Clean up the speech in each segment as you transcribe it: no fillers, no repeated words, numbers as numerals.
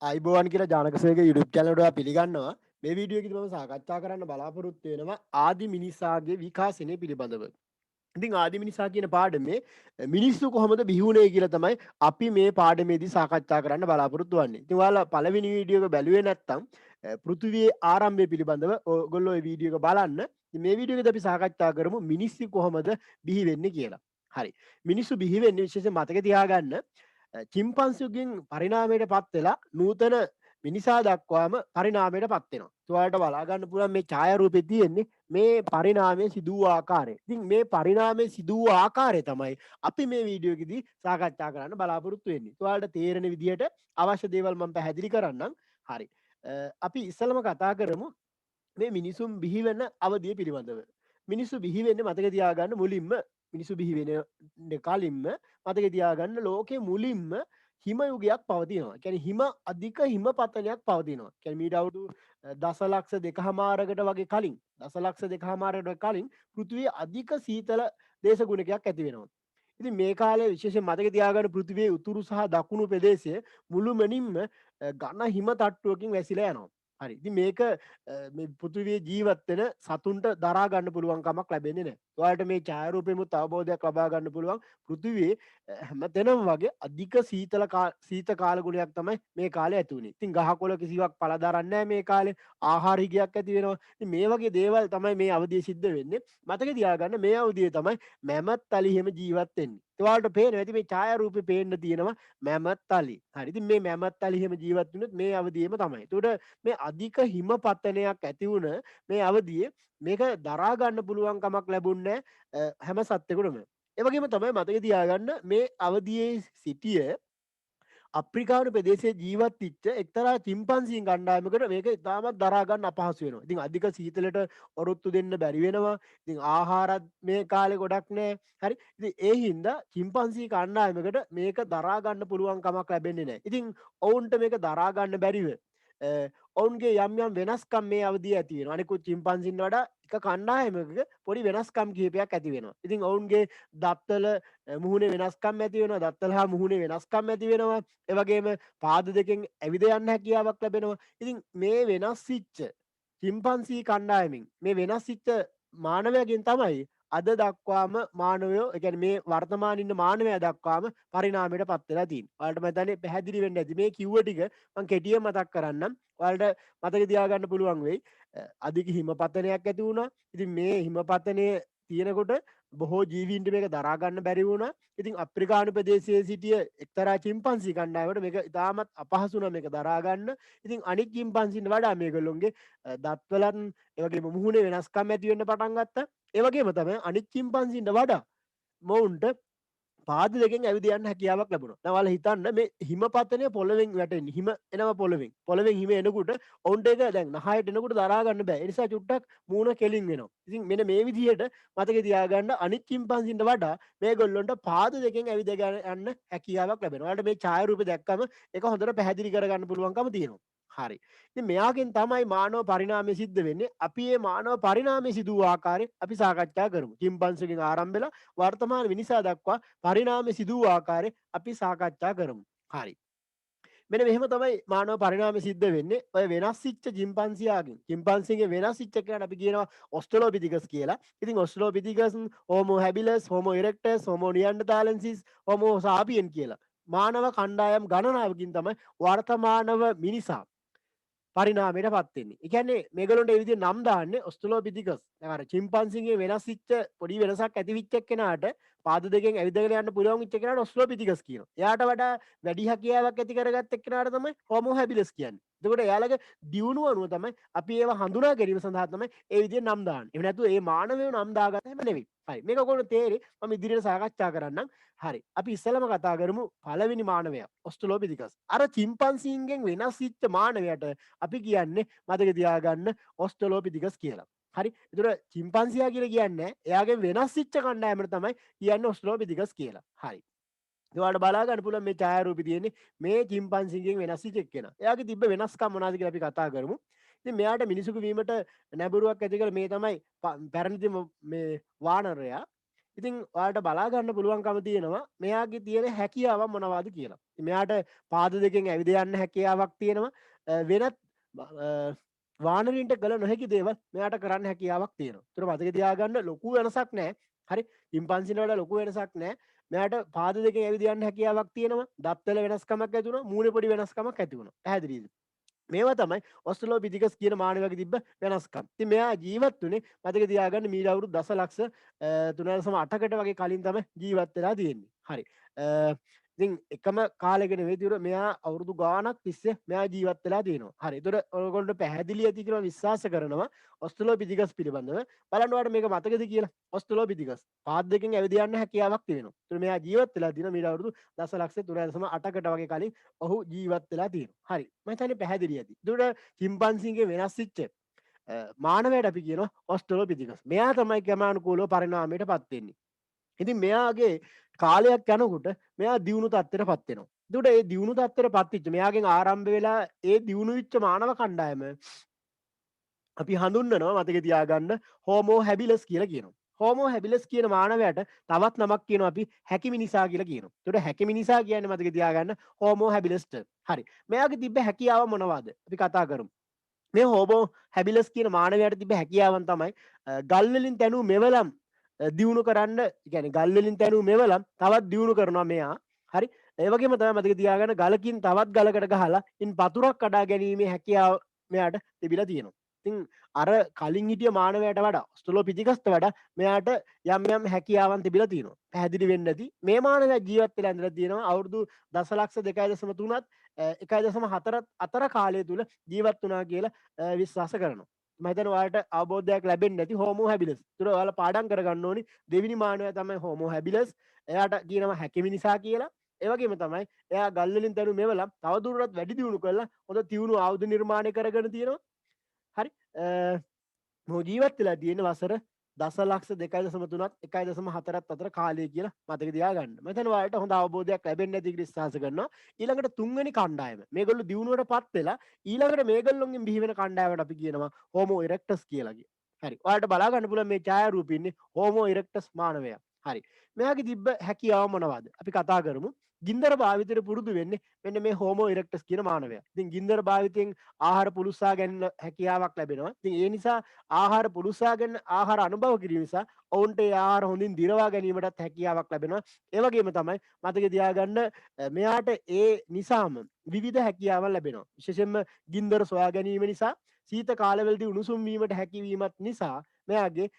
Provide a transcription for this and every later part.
අයිබෝවන් කියලා ජානකසේගේ YouTube channel එකට පිළිගන්නවා. මේ වීඩියෝ එකේදී මම සාකච්ඡා කරන්න බලාපොරොත්තු වෙනවා ආදි මිනිසාගේ විකාශනය පිළිබඳව. ඉතින් ආදි මිනිසා කියන පාඩමේ මිනිස්සු කොහොමද බිහි වුණේ කියලා තමයි අපි මේ පාඩමේදී සාකච්ඡා කරන්න බලාපොරොත්තු වෙන්නේ. ඉතින් ඔයාලා පළවෙනි වීඩියෝ එක බැලුවේ නැත්නම් පෘථිවියේ ආරම්භය පිළිබඳව ඔයගොල්ලෝ මේ වීඩියෝ එක බලන්න. ඉතින් මේ වීඩියෝ එකේදී අපි සාකච්ඡා කරමු මිනිස්සු කොහොමද බිහි වෙන්නේ කියලා. හරි. මිනිස්සු බිහි වෙන්නේ විශේෂයෙන් මතක තියාගන්න චිම්පන්සියුගෙන් පරිණාමයට පත් වෙලා නූතන මිනිසා දක්වාම පරිණාමයට පත් වෙනවා. ඔයාලට බලා ගන්න පුළුවන් මේ ඡායාරූපේ තියෙන්නේ මේ පරිණාමය සිදු වූ ආකාරය. ඉතින් මේ පරිණාමය සිදු වූ ආකාරය තමයි අපි මේ වීඩියෝ එකේදී සාකච්ඡා කරන්න බලාපොරොත්තු වෙන්නේ. ඔයාලට තේරෙන විදිහට අවශ්‍ය දේවල් මම පැහැදිලි කරන්නම්. හරි. අපි ඉස්සෙල්ලම කතා කරමු මේ මිනිසුන් බිහි වෙන අවධිය පිළිබඳව. මිනිස්සු බිහි වෙන්නේ මතක තියාගන්න මුලින්ම මිනිස්සු බිහි වෙන කලින්ම මතක තියාගන්න ලෝකේ මුලින්ම හිම යුගයක් පවතිනවා. කියන්නේ හිම අධික හිම පතනයක් පවතිනවා. කියන්නේ මීට අවුරුදු දසලක්ෂ දෙකහමාරකට වගේ කලින් දසලක්ෂ දෙකහමාරකට කලින් පෘථිවියේ අධික සීතල දේශගුණකයක් ඇති වෙනවා. ඉතින් මේ කාලේ විශේෂයෙන් මතක තියාගන්න පෘථිවියේ උතුරු සහ දකුණු ප්‍රදේශය මුළුමනින්ම ඝන හිම තට්ටුවකින් වැසිලා යනවා. හරි. ඉතින් මේක මේ පෘථිවියේ ජීවත් වෙන සතුන්ට දරා ගන්න පුළුවන් කමක් ලැබෙන්නේ නැහැ. ඔයාලට මේ ඡායාරූපෙමුත් අවබෝධයක් ලබා ගන්න පුළුවන් පෘථිවියේ හැමතැනම වගේ අධික සීත කාල ගුණයක් තමයි මේ කාලේ ඇති වුනේ. ඉතින් ගහකොළ කිසිවක් පළදරන්නේ නැහැ මේ කාලේ. ආහාර හිගයක් ඇති වෙනවා. ඉතින් මේ වගේ දේවල් තමයි මේ අවධියේ සිද්ධ වෙන්නේ. මතක තියාගන්න මේ අවධියේ තමයි මැමත් තලිහෙම ජීවත් වෙන්නේ. ඔයාලට පේනවා ඇති මේ ඡායාරූපේ පේන්න තියෙනවා මැමත් තලි. හරි. ඉතින් මේ මැමත් තලිහෙම ජීවත් වෙනුත් මේ අවධියේම තමයි. ඒකට මේ අධික හිම පතනයක් ඇති වුණ මේ අවධියේ මේක දරා ගන්න පුළුවන් කමක් ලැබුණේ හැම සත්ත්වෙකුටම. ඒ වගේම තමයි මතක තියාගන්න මේ අවධියේ සිටිය අප්‍රිකානු ප්‍රදේශයේ ජීවත් වෙච්ච එක්තරා චිම්පන්සීන් කණ්ඩායමකට මේක ඉතාමත් දරා ගන්න අපහසු වෙනවා. ඉතින් අධික සීතලට ඔරොත්තු දෙන්න බැරි වෙනවා. ඉතින් ආහාරත් මේ කාලේ ගොඩක් නැහැ. හරි. ඉතින් ඒ හින්දා චිම්පන්සී කණ්ඩායමකට මේක දරා ගන්න පුළුවන් කමක් ලැබෙන්නේ නැහැ. ඉතින් ඔවුන්ට මේක දරා ගන්න බැරිව ඔවුන්ගේ යම් යම් වෙනස්කම් මේ අවධියේ ඇති වෙනවා. අනිකුත් චිම්පන්සින් වඩා එක කණ්ඩායමක පොඩි වෙනස්කම් කිහිපයක් ඇති වෙනවා. ඉතින් ඔවුන්ගේ දත්වල මුහුණේ වෙනස්කම් ඇති වෙනවා. දත්වල හා මුහුණේ වෙනස්කම් ඇති වෙනවා. ඒ වගේම පාද දෙකෙන් ඇවිද යන්න හැකියාවක් ලැබෙනවා. ඉතින් මේ වෙනස් වෙච්ච චිම්පන්සී කණ්ඩායමින් මේ වෙනස් වෙච්ච මානවයාගෙන් තමයි අද දක්වාම මානවයෝ ඒ කියන්නේ මේ වර්තමාන ඉන්න මානවයා දක්වාම පරිණාමයට පත් වෙලා තියෙන්නේ. ඔයාලට මම හිතන්නේ පැහැදිලි වෙන්න ඇති. මේ කිව්ව ටික මම කෙටියෙන් මතක් කරන්නම්. ඔයාලට මතක තියාගන්න පුළුවන් වෙයි. අධික හිමපතනයක් ඇති වුණා. ඉතින් මේ හිමපතනය තියෙනකොට බොහෝ ජීවීන්ට මේක දරා ගන්න බැරි වුණා. ඉතින් අප්‍රිකානු ප්‍රදේශයේ සිටිය එක්තරා චිම්පන්සි කණ්ඩායමකට මේක ඉතාමත් අපහසු වුණා මේක දරා ගන්න. ඉතින් අනිත් චිම්පන්සින්ට වඩා මේගොල්ලොන්ගේ දත්වලත් ඒ වගේම මුහුණේ වෙනස්කම් ඇති වෙන්න පටන් ගත්තා. ඒ වගේම තමයි අනිත් චිම්පන්සින්ට වඩා මොවුන්ට පාද දෙකෙන් ඇවිද යන්න හැකියාවක් ලැබුණා. දැන් ඔයාලා හිතන්න මේ හිමපතනය පොළවෙන් වැටෙන්නේ. හිම එනවා පොළවෙන්. පොළවෙන් හිම එනකොට ඔවුන්ට ඒක දැන් නහයට එනකොට දරා ගන්න බෑ. ඒ නිසා චුට්ටක් මූණ කෙලින් වෙනවා. ඉතින් මෙන්න මේ විදිහට මතක තියාගන්න අනිත් චිම්පන්සින්ට වඩා මේගොල්ලොන්ට පාද දෙකෙන් ඇවිද යන්න හැකියාවක් ලැබෙනවා. ඔයාලට මේ ඡායාරූපේ දැක්කම ඒක හොඳට පැහැදිලි කරගන්න පුළුවන්කම තියෙනවා. හරි. ඉතින් මෙයාගෙන් තමයි මානව පරිණාමය සිද්ධ වෙන්නේ. අපි මේ මානව පරිණාමය සිදු වූ ආකාරය අපි සාකච්ඡා කරමු. චිම්පන්සිගෙන් ආරම්භ වෙලා වර්තමාන මිනිසා දක්වා පරිණාමය සිදු වූ ආකාරය අපි සාකච්ඡා කරමු. හරි. මෙන්න මෙහෙම තමයි මානව පරිණාමය සිද්ධ වෙන්නේ. ඔය වෙනස් වෙච්ච චිම්පන්සියාගෙන් චිම්පන්සිගේ වෙනස් වෙච්ච එකට අපි කියනවා ඔස්ට්‍රලෝපිතිකස් කියලා. ඉතින් ඔස්ට්‍රලෝපිතිකස්, හෝමෝ හැබිලස්, හෝමෝ ඉරෙක්ටස්, හෝමෝ නියන්ඩර්තාලන්සිස්, හෝමෝ සාපියන් කියලා මානව කණ්ඩායම් ගණනාවකින් තමයි වර්තමානව මිනිසා පරිණාමයට පත් වෙන්නේ. ඒ කියන්නේ මේගොල්ලන්ට ඒ විදිහේ නම් දාන්නේ ඔස්ට්‍රලෝපිතිකස්. දැන් අර චිම්පන්සිගේ වෙනස් වෙච්ච පොඩි වෙනසක් ඇති වෙච්ච එක්කෙනාට පාද දෙකෙන් ඇවිදගෙන යන්න පුළුවන් වෙච්ච එක්කෙනාට ඔස්ට්‍රලෝපිතිකස් කියනවා. එයාට වඩා වැඩි හැකියාවක් ඇති කරගත්ත එක්කෙනාට තමයි හෝමෝ හැබිලස් කියන්නේ. එතකොට එයාලගේ දියුණුව අනුව තමයි අපි ඒවා හඳුනා ගැනීම සඳහා තමයි ඒ විදිහේ නම් දාන්නේ. එහෙම නැතුව ඒ මානවයෝ නම් දාගත්ත හැම නෙවෙයි. හරි. මේක කොහොමද තේරෙන්නේ? මම ඉදිරියට සාකච්ඡා කරන්නම්. හරි. අපි ඉස්සෙල්ලාම කතා කරමු පළවෙනි මානවයා ඔස්ට්‍රලෝපිතිකස්. අර චිම්පන්සින්ගෙන් වෙනස් වෙච්ච මානවයාට අපි කියන්නේ මතක තියාගන්න ඔස්ට්‍රලෝපිතිකස් කියලා. හරි. ඒතර චිම්පන්සියා කියලා කියන්නේ එයාගේ වෙනස් වෙච්ච කණ්ඩායමට තමයි කියන්නේ ඔස්ට්‍රලෝපිතිකස් කියලා. හරි. ඒවට බලා ගන්න පුළුවන් මේ ඡායාරූපේ තියෙන්නේ මේ චිම්පන්සිගෙන් වෙනස් වෙච්ච එක්කෙනා. එයාගේ තිබ්බ වෙනස්කම් මොනවද කියලා අපි කතා කරමු. ඉතින් මෙයාට මිනිසුකු වීමට නැඹුරුවක් ඇති කළ මේ තමයි පැරණිතම මේ වානරයා. ඉතින් ඔයාලට බලා ගන්න පුළුවන්කම තියෙනවා මෙයාගේ තියෙන හැකියාව මොනවද කියලා. ඉතින් මෙයාට පාද දෙකෙන් ඇවිද යන්න හැකියාවක් තියෙනවා. වෙනත් වානරින්ට කළ නොහැකි දේවල් මෙයාට කරන්න හැකියාවක් තියෙනවා. ඒතර මතක තියාගන්න ලොකු වෙනසක් නැහැ. හරි. චිම්පන්සිට වඩා ලොකු වෙනසක් නැහැ. මෙයාට පාද දෙකෙන් ඇවිද යන්න හැකියාවක් තියෙනවා. දත්වල වෙනස්කමක් ඇති වුණා. මූණේ පොඩි වෙනස්කමක් ඇති වුණා. පැහැදිලිද? මේවා තමයි ඔස්ට්‍රලෝපිතිකස් කියන මානවයාගේ තිබ්බ වෙනස්කම්. ඉතින් මෙයා ජීවත් වුණේ මතක තියාගන්න මීට අවුරුදු දසලක්ෂ 3.8කට වගේ කලින් තමයි ජීවත් වෙලා තියෙන්නේ. හරි. ඉතින් එකම කාලෙක නෙවෙයි තියුර මෙයා අවුරුදු ගාණක් තිස්සේ මෙයා ජීවත් වෙලා තියෙනවා. හරි. ඒතර ඔයගොල්ලෝ පැහැදිලි ඇති කියලා විශ්වාස කරනවා ඔස්ට්‍රලෝපිතිකස් පිළිබඳව. බලන්න ඔයාලට මේක මතකද කියලා. ඔස්ට්‍රලෝපිතිකස් පාද දෙකෙන් ඇවිද යන්න හැකියාවක් තියෙනවා. ඒතර මෙයා ජීවත් වෙලා තියෙන මීට අවුරුදු දසලක්ෂ 3.8කට වගේ කලින් ඔහු ජීවත් වෙලා තියෙනවා. හරි. මම හිතන්නේ පැහැදිලි ඇති. ඒතර චිම්පන්සිගේ වෙනස් වෙච්ච මානවයට අපි කියනවා ඔස්ට්‍රලෝපිතිකස්. මෙයා තමයි ක්‍රමානුකූලව පරිණාමයට පත් වෙන්නේ. ඉතින් මෙයාගේ කාලයක් යනකොට මෙයා දියුණු තත්ත්වයට පත් වෙනවා. එතකොට ඒ දියුණු තත්ත්වයට පත් වෙච්ච මෙයාගෙන් ආරම්භ වෙලා ඒ දියුණු වෙච්ච මානව කණ්ඩායම අපි හඳුන්වනවා මතක තියාගන්න හෝමෝ හැබිලස් කියලා කියනවා. හෝමෝ හැබිලස් කියන මානවයාට තවත් නමක් කියනවා අපි හැකිමිනිසා කියලා කියනවා. එතකොට හැකිමිනිසා කියන්නේ මතක තියාගන්න හෝමෝ හැබිලස්ට. හරි. මෙයාගේ තිබ්බ හැකියාව මොනවද? අපි කතා කරමු. මේ හෝමෝ හැබිලස් කියන මානවයාට තිබ්බ හැකියාවන් තමයි ගල් වලින් තැනූ මෙවලම් දියුණු කරන්න, يعني ගල් වලින් තැනූ මෙවලම් තවත් දියුණු කරනවා මෙයා. හරි. ඒ වගේම තමයි මතක තියාගන්න ගලකින් තවත් ගලකට ගහලා ඉන් පතුරක් කඩා ගැනීමේ හැකියාව මෙයාට තිබිලා තියෙනවා. ඉතින් අර කලින් හිටිය මානවයාට වඩා ඔස්ට්‍රලෝපිතිකස්ට වඩා මෙයාට යම් යම් හැකියාවන් තිබිලා තියෙනවා. පැහැදිලි වෙන්න ඇති. මේ මානවයා ජීවත් වෙලා ඉඳලා තියෙනවා අවුරුදු දසලක්ෂ 2.3ත් 1.4ත් අතර කාලය තුල ජීවත් වුණා කියලා විශ්වාස කරනවා. මම හිතනවා ඔයාලට අවබෝධයක් ලැබෙන්නේ නැති හෝමෝ හැබිලස්. ඒතර ඔයාලා පාඩම් කරගන්න ඕනි දෙවිනි මානවයා තමයි හෝමෝ හැබිලස්. එයාට කියනවා හැකිමිනිසා කියලා. ඒ වගේම තමයි එයා ගල් වලින් දරු මෙවලම් තවදුරටත් වැඩි දියුණු කරලා හොඳ තියුණු ආයුධ නිර්මාණය කරගෙන තියෙනවා. හරි. මොහු ජීවත් වෙලා තියෙන වසර දසලක්ෂ 2.3ත් 1.4ත් අතර කාලය කියලා මතක තියාගන්න. මම හිතනවා ඔයාලට හොඳ අවබෝධයක් ලැබෙන්නේ නැති කියලා විශ්වාස කරනවා. ඊළඟට තුන්වෙනි කණ්ඩායම. මේගොල්ලෝ දියුණුවටපත් වෙලා ඊළඟට මේගොල්ලොන්ගෙන් බිහි වෙන කණ්ඩායමට අපි කියනවා හෝමෝ ඉරෙක්ටස් කියලා කිය. හරි. ඔයාලට බලා ගන්න පුළුවන් මේ ඡායාරූපෙ ඉන්නේ හෝමෝ ඉරෙක්ටස් මානවයා. හරි. මෙයාගේ තිබ්බ හැකියාව මොනවද? අපි කතා කරමු. ගින්දර භාවිතයට පුරුදු වෙන්නේ මෙන්න මේ හෝමෝ ඉරෙක්ටස් කියන මානවයා. ඉතින් ගින්දර භාවිතයෙන් ආහාර පුලුස්සා ගැනීම හැකියාවක් ලැබෙනවා. ඉතින් ඒ නිසා ආහාර පුලුස්සා ගැනීම ආහාර අනුභව කිරීම නිසා ඔවුන්ට ඒ ආහාර හොඳින් දිරවා ගැනීමටත් හැකියාවක් ලැබෙනවා. ඒ වගේම තමයි මතක තියාගන්න මෙයාට ඒ නිසාම විවිධ හැකියාවන් ලැබෙනවා. විශේෂයෙන්ම ගින්දර සොයා ගැනීම නිසා සීත කාලවලදී උණුසුම් වීමට හැකියවීමත් නිසා මෙයාගේ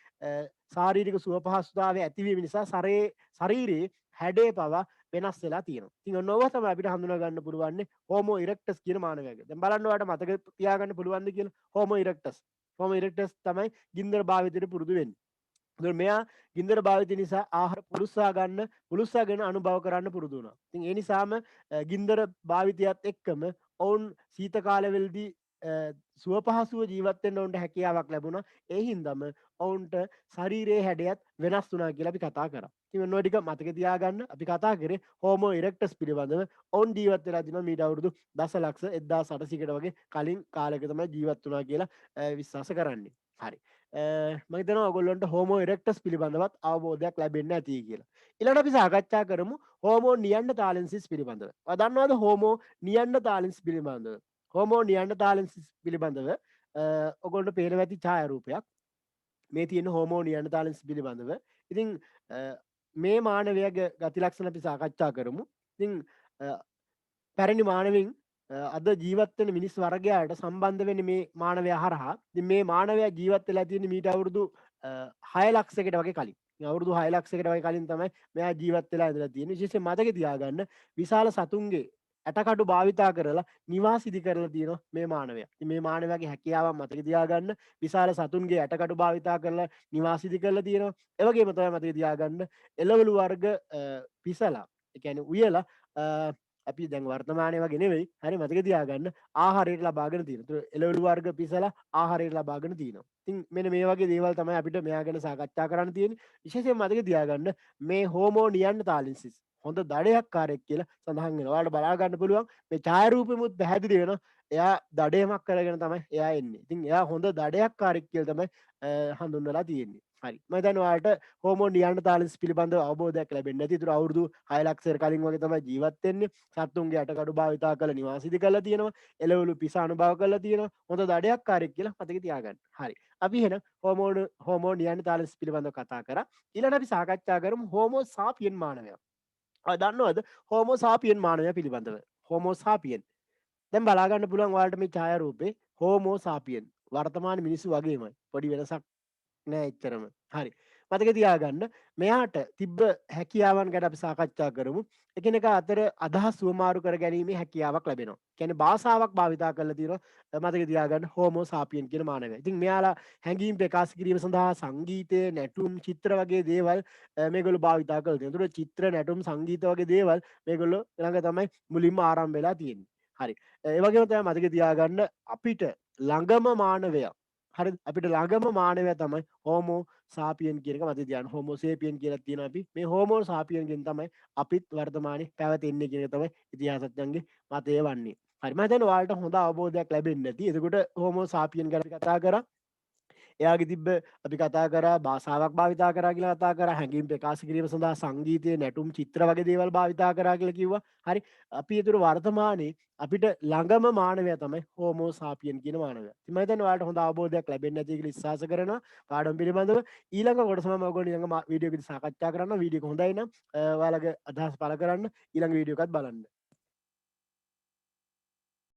ශාරීරික සුව පහසුතාවය ඇතිවීම නිසා ශරීරයේ හැඩේ පවා වෙනස් වෙලා තියෙනවා. ඉතින් ඔන්න ඕවා තමයි අපිට හඳුනා ගන්න පුළුවන්නේ හෝමෝ ඉරෙක්ටස් කියන මානවයාගේ. දැන් බලන්න ඔයාලට මතක තියාගන්න පුළුවන්ද කියලා හෝමෝ ඉරෙක්ටස්. හෝමෝ ඉරෙක්ටස් තමයි ගින්දර භාවිතයට පුරුදු වෙන්නේ. ඒතකොට මෙයා ගින්දර භාවිතය නිසා ආහාර පුලුස්සාගෙන අනුභව කරන්න පුරුදු වුණා. ඉතින් ඒ නිසාම ගින්දර භාවිතයත් එක්කම ඔවුන් සීත කාලවලදී සුව පහසුව ජීවත් වෙන්න ඔවුන්ට හැකියාවක් ලැබුණා. ඒ හින්දාම ඔවුන්ට ශරීරයේ හැඩයත් වෙනස් වුණා කියලා අපි කතා කරා. ඉතින් ඔන්න ඔය ටික මතක තියාගන්න අපි කතා කරේ හෝමෝ ඉරෙක්ටස් පිළිබඳව. ඔවුන් ජීවත් වෙලා තිනවා මීට අවුරුදු දසලක්ෂ 1800කට වගේ කලින් කාලයක තමයි ජීවත් වුණා කියලා විශ්වාස කරන්නේ. හරි. මම හිතනවා ඔයගොල්ලන්ට හෝමෝ ඉරෙක්ටස් පිළිබඳවත් අවබෝධයක් ලැබෙන්න ඇති කියලා. ඊළඟට අපි සාකච්ඡා කරමු හෝමෝ නියන්ඩර්තාලෙන්සිස් පිළිබඳව. ඔයා දන්නවද හෝමෝ නියන්ඩර්තාලෙන්ස් පිළිබඳව? හෝමෝ නියන්ඩර්තාලෙන්සිස් පිළිබඳව ඔයගොල්ලන්ට පේනවා ඇති ඡායාරූපයක්. මේ තියෙන හෝමෝ නියන්ඩර්තාලෙන්ස් පිළිබඳව. ඉතින් මේ මානවයාගේ ගති ලක්ෂණ අපි සාකච්ඡා කරමු. ඉතින් පැරණි මානවයින් අද ජීවත් වෙන මිනිස් වර්ගයාට සම්බන්ධ වෙන්නේ මේ මානවයා හරහා. ඉතින් මේ මානවයා ජීවත් වෙලා තියෙන මීට අවුරුදු 6 ලක්ෂයකට වගේ කලින්. අවුරුදු 6 ලක්ෂයකට වගේ කලින් තමයි මෙයා ජීවත් වෙලා ඉඳලා තියෙන්නේ. විශේෂයෙන් මතක තියාගන්න විශාල සතුන්ගේ ඇටකඩු භාවිතා කරලා නිවාස ඉදි කරලා තියෙනවා මේ මානවයා. ඉතින් මේ මානවයාගේ හැකියාවන් මතක තියාගන්න විශාල සතුන්ගේ ඇටකඩු භාවිතා කරලා නිවාස ඉදි කරලා තියෙනවා. ඒ වගේම තමයි මතක තියාගන්න එළවලු වර්ග පිසලා, ඒ කියන්නේ උයලා අපි දැන් වර්තමානය වගේ නෙවෙයි. හරි මතක තියාගන්න ආහාරයට ලබාගෙන තියෙනවා. ඒතර එළවලු වර්ග පිසලා ආහාරයට ලබාගෙන තියෙනවා. ඉතින් මෙන්න මේ වගේ දේවල් තමයි අපිට මෙයා ගැන සාකච්ඡා කරන්න තියෙන්නේ. විශේෂයෙන් මතක තියාගන්න මේ හෝමෝ නියන්ඩර්තාලෙන්සිස් හොඳ දඩයක්කාරයෙක් කියලා සඳහන් වෙනවා. ඔයාලට බලා ගන්න පුළුවන් මේ ඡායාරූපෙමුත් පැහැදිලි වෙනවා. එයා දඩයමක් කරගෙන තමයි එයා එන්නේ. ඉතින් එයා හොඳ දඩයක්කාරයෙක් කියලා තමයි හඳුන්වලා තියෙන්නේ. හරි මම දැන් ඔයාලට හෝමෝ නියන්ඩර්තාලස් පිළිබඳව අවබෝධයක් ලැබෙන්නේ නැති. ඒතර අවුරුදු 6 ලක්ෂයකට කලින් වගේ තමයි ජීවත් වෙන්නේ. සත්තුන්ගේ අටකඩු භාවිතා කරලා නිවාස ඉදි කරලා තියෙනවා. එළවලු පිස අනුභව කරලා තියෙනවා. හොඳ දඩයක්කාරයෙක් කියලා මතක තියාගන්න. හරි. අපි එහෙනම් හෝමෝ නියන්ඩර්තාලස් පිළිබඳව කතා කරා. ඊළඟට අපි සාකච්ඡා කරමු හෝමෝ සාපියන් මානවයා. දන්නවද හෝමෝ සාපියන් මානවයා පිළිබඳව? හෝමෝ සාපියන් දැන් බලාගන්න පුළුවන් ඔයාලට මේ ඡායාරූපේ හෝමෝ සාපියන් වර්තමාන මිනිස්සු වගේමයි. පොඩි වෙනසක් නෑ එච්චරම. හරි. මතක තියාගන්න මෙයාට තිබ්බ හැකියාවන් ගැන අපි සාකච්ඡා කරමු. එකිනෙකා අතර අදහස් සුවමාරු කර ගැනීමේ හැකියාවක් ලැබෙනවා. කියන්නේ භාෂාවක් භාවිතා කරලා තියෙනවා. මතක තියාගන්න හෝමෝ සාපියන් කියන මානවයා. ඉතින් මෙයාලා හැඟීම් ප්‍රකාශ කිරීම සඳහා සංගීතය, නැටුම්, චිත්‍ර වගේ දේවල් මේගොල්ලෝ භාවිතා කරලා තියෙනවා. ඒතකොට චිත්‍ර, නැටුම්, සංගීත වගේ දේවල් මේගොල්ලෝ ළඟ තමයි මුලින්ම ආරම්භ වෙලා තියෙන්නේ. හරි. ඒ වගේම තමයි මතක තියාගන්න අපිට ළඟම මානවයා හරි අපිට ළඟම මානවයා තමයි හෝමෝ සාපියන් කියන එක මතක තියාගන්න. හෝමෝ සේපියන් කියලා තියෙනවා අපි. මේ හෝමෝ සාපියන් ගෙන් තමයි අපිත් වර්තමානයේ පැවතෙන්නේ කියන එක තමයි ඉතිහාසඥයන්ගේ මතය වන්නේ. හරි මම හිතන්නේ ඔයාලට හොඳ අවබෝධයක් ලැබෙන්නේ නැති. එතකොට හෝමෝ සාපියන් ගැන අපි කතා කරා. එයාගේ තිබ්බ අපි කතා කරා භාෂාවක් භාවිතා කරා කියලා කතා කරා. හැඟීම් ප්‍රකාශ කිරීම සඳහා සංගීතය, නැටුම්, චිත්‍ර වගේ දේවල් භාවිතා කරා කියලා කිව්වා. හරි අපි ඒතර වර්තමානයේ අපිට ළඟම මානවයා තමයි හෝමෝ සාපියන් කියන මානවයා. ඉතින් මම හිතන්නේ ඔයාලට හොඳ අවබෝධයක් ලැබෙන්නේ නැති කියලා විශ්වාස කරනවා පාඩම පිළිබඳව. ඊළඟ කොටස මම ඔයගොල්ලෝ ඊළඟ වීඩියෝ එකදී සාකච්ඡා කරනවා. වීඩියෝ එක හොඳයි නම් ඔයාලගේ අදහස් පළ කරන්න ඊළඟ වීඩියෝ එකත් බලන්න.